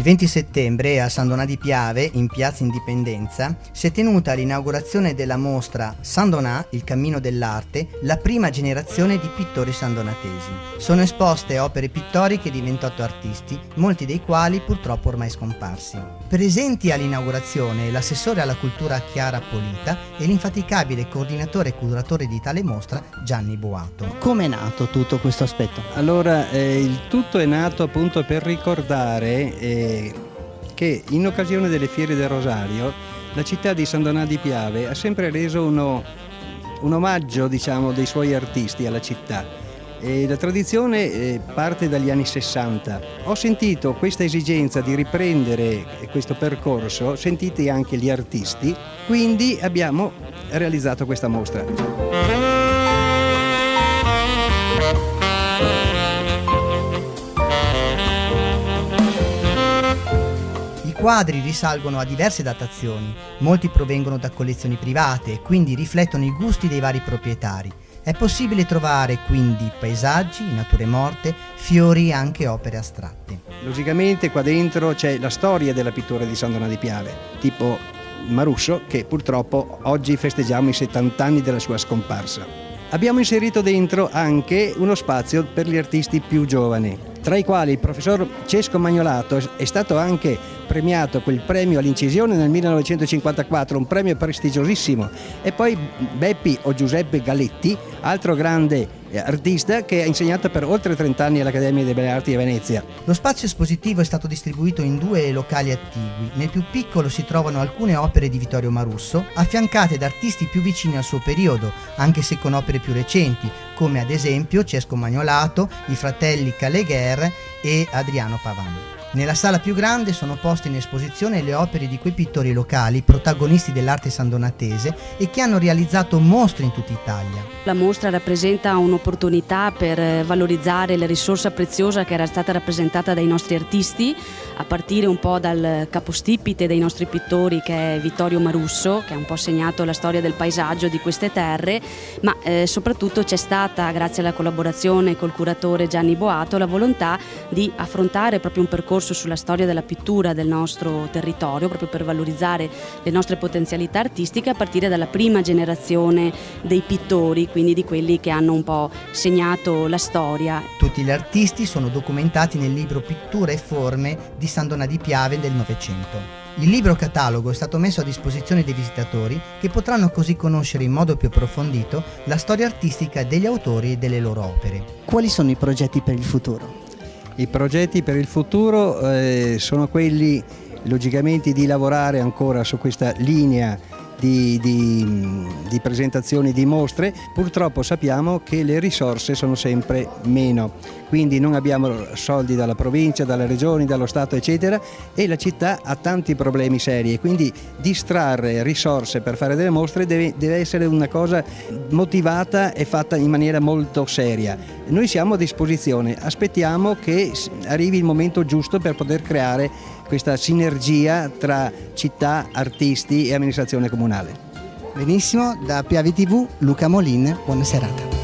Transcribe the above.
20 settembre a San Donà di Piave, in piazza Indipendenza, si è tenuta l'inaugurazione della mostra San Donà, il cammino dell'arte, la prima generazione di pittori sandonatesi. Sono esposte opere pittoriche di 28 artisti, molti dei quali purtroppo ormai scomparsi. Presenti all'inaugurazione l'assessore alla cultura Chiara Polita e l'infaticabile coordinatore e curatore di tale mostra Gianni Boato. Come è nato tutto questo aspetto? Allora, il tutto è nato appunto per ricordare che in occasione delle Fiere del Rosario la città di San Donà di Piave ha sempre reso un omaggio, diciamo, dei suoi artisti alla città. E la tradizione parte dagli anni 60. Ho sentito questa esigenza di riprendere questo percorso, sentiti anche gli artisti, quindi abbiamo realizzato questa mostra. I quadri risalgono a diverse datazioni, molti provengono da collezioni private e quindi riflettono i gusti dei vari proprietari. È possibile trovare quindi paesaggi, nature morte, fiori e anche opere astratte. Logicamente qua dentro c'è la storia della pittura di San Donà di Piave, tipo Marusso, che purtroppo oggi festeggiamo i 70 anni della sua scomparsa. Abbiamo inserito dentro anche uno spazio per gli artisti più giovani, tra i quali il professor Cesco Magnolato è stato anche premiato quel premio all'incisione nel 1954, un premio prestigiosissimo, e poi Beppi o Giuseppe Galetti, altro grande artista che ha insegnato per oltre 30 anni all'Accademia delle Belle Arti di Venezia. Lo spazio espositivo è stato distribuito in 2 locali attigui. Nel più piccolo si trovano alcune opere di Vittorio Marusso, affiancate da artisti più vicini al suo periodo, anche se con opere più recenti, come ad esempio Cesco Magnolato, i fratelli Calegher e Adriano Pavan. Nella sala più grande sono poste in esposizione le opere di quei pittori locali, protagonisti dell'arte sandonatese e che hanno realizzato mostre in tutta Italia. La mostra rappresenta un'opportunità per valorizzare la risorsa preziosa che era stata rappresentata dai nostri artisti, a partire un po' dal capostipite dei nostri pittori, che è Vittorio Marusso, che ha un po' segnato la storia del paesaggio di queste terre, ma soprattutto c'è stata, grazie alla collaborazione col curatore Gianni Boato, la volontà di affrontare proprio un percorso sulla storia della pittura del nostro territorio, proprio per valorizzare le nostre potenzialità artistiche a partire dalla prima generazione dei pittori, quindi di quelli che hanno un po' segnato la storia. Tutti gli artisti sono documentati nel libro Pittura e forme di San Donà di Piave del Novecento. Il libro catalogo è stato messo a disposizione dei visitatori, che potranno così conoscere in modo più approfondito la storia artistica degli autori e delle loro opere. Quali sono i progetti per il futuro? I progetti per il futuro sono quelli, logicamente, di lavorare ancora su questa linea di presentazioni di mostre. Purtroppo sappiamo che le risorse sono sempre meno, quindi non abbiamo soldi dalla provincia, dalle regioni, dallo Stato eccetera, e la città ha tanti problemi seri, e quindi distrarre risorse per fare delle mostre deve essere una cosa motivata e fatta in maniera molto seria. Noi siamo a disposizione, aspettiamo che arrivi il momento giusto per poter creare questa sinergia tra città, artisti e amministrazione comunale. Benissimo, da Piave TV, Luca Molin, buona serata.